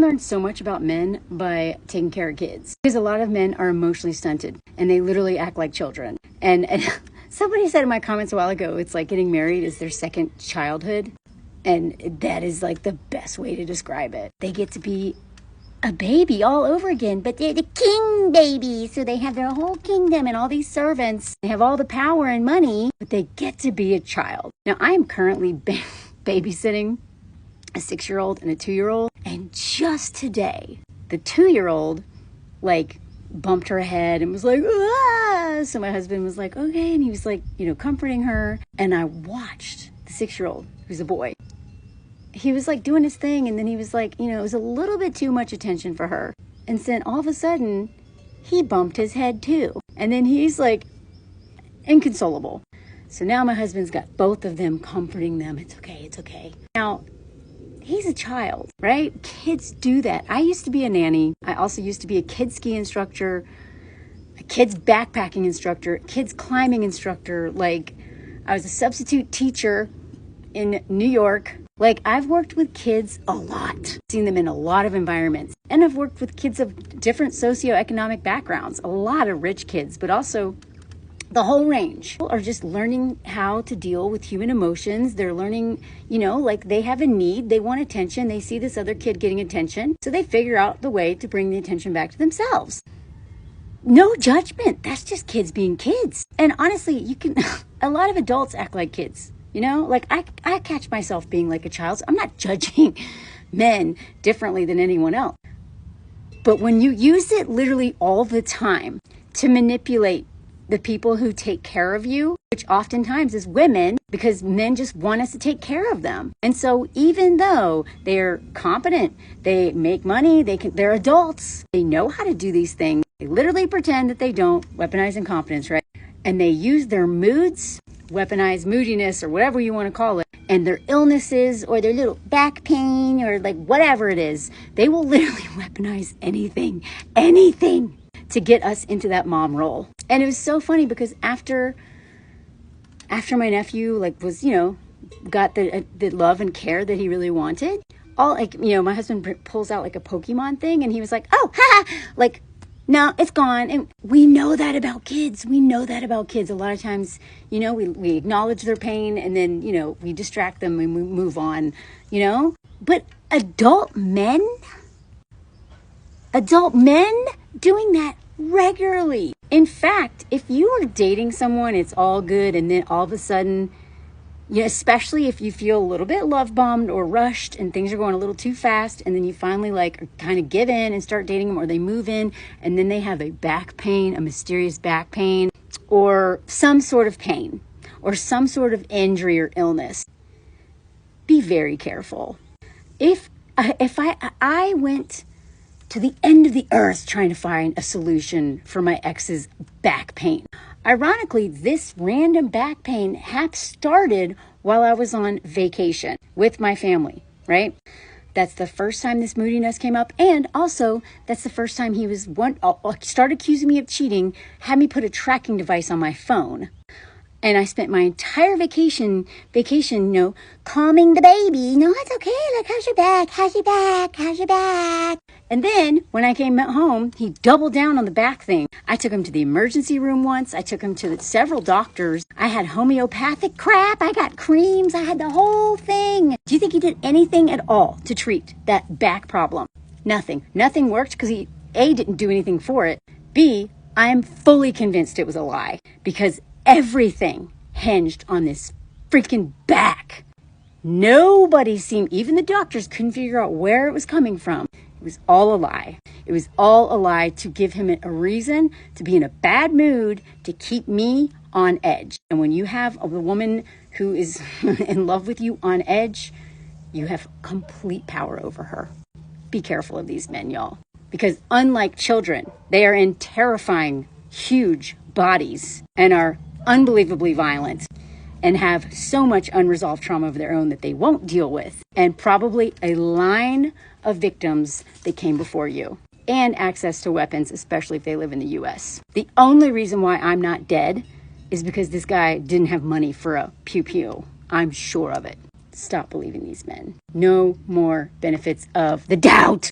learned so much about men by taking care of kids, because a lot of men are emotionally stunted and they literally act like children. And somebody said in my comments a while ago, it's like getting married is their second childhood. And that is like the best way to describe it. They get to be a baby all over again, but they're the king baby. So they have their whole kingdom and all these servants. They have all the power and money, but they get to be a child. Now, I am currently babysitting a 6-year-old and a 2-year-old. And just today, the 2-year-old like bumped her head and was like, ah! So my husband was like, okay. And he was like, comforting her. And I watched the 6-year-old, who's a boy. He was like doing his thing. And then he was like, it was a little bit too much attention for her. And then all of a sudden, he bumped his head too. And then he's like inconsolable. So now my husband's got both of them comforting them. It's okay. It's okay. Now, he's a child, right? Kids do that. I used to be a nanny. I also used to be a kids ski instructor, a kids backpacking instructor, kids climbing instructor. Like, I was a substitute teacher in New York. Like, I've worked with kids a lot, seen them in a lot of environments. And I've worked with kids of different socioeconomic backgrounds, a lot of rich kids, but also the whole range. People are just learning how to deal with human emotions. They're learning, like they have a need. They want attention. They see this other kid getting attention. So they figure out the way to bring the attention back to themselves. No judgment. That's just kids being kids. And honestly, a lot of adults act like kids. Like I catch myself being like a child. So I'm not judging men differently than anyone else. But when you use it literally all the time to manipulate the people who take care of you, which oftentimes is women, because men just want us to take care of them. And so even though they're competent, they make money, they're adults, they know how to do these things. They literally pretend that they don't, weaponize incompetence, right? And they use their moods, weaponize moodiness or whatever you want to call it, and their illnesses or their little back pain or like whatever it is. They will literally weaponize anything to get us into that mom role. And it was so funny because after my nephew was, got the love and care that he really wanted, my husband pulls out like a Pokemon thing and he was like, oh, ha, like, no, it's gone. And we know that about kids. A lot of times, we acknowledge their pain and then, we distract them and we move on, But adult men doing that regularly. In fact, if you are dating someone, it's all good. And then all of a sudden, especially if you feel a little bit love bombed or rushed and things are going a little too fast. And then you finally kind of give in and start dating them, or they move in and then they have a back pain, a mysterious back pain, or some sort of pain or some sort of injury or illness. Be very careful. If I went to the end of the earth trying to find a solution for my ex's back pain. Ironically, this random back pain started while I was on vacation with my family, right? That's the first time this moodiness came up. And also, that's the first time he started accusing me of cheating, had me put a tracking device on my phone. And I spent my entire vacation, calming the baby. No, it's okay. Like, how's your back? And then when I came home, he doubled down on the back thing. I took him to the emergency room once. I took him to several doctors. I had homeopathic crap. I got creams. I had the whole thing. Do you think he did anything at all to treat that back problem? Nothing. Nothing worked because he, A, didn't do anything for it. B, I'm fully convinced it was a lie because everything hinged on this freaking back. Nobody even the doctors couldn't figure out where it was coming from. It was all a lie. It was all a lie to give him a reason to be in a bad mood, to keep me on edge. And when you have a woman who is in love with you on edge, you have complete power over her. Be careful of these men, y'all. Because unlike children, they are in terrifying, huge bodies and are unbelievably violent and have so much unresolved trauma of their own that they won't deal with, and probably a line of victims that came before you, and access to weapons, especially if they live in the US. The only reason why I'm not dead is because this guy didn't have money for a pew-pew. I'm sure of it. Stop believing these men. No more benefits of the doubt.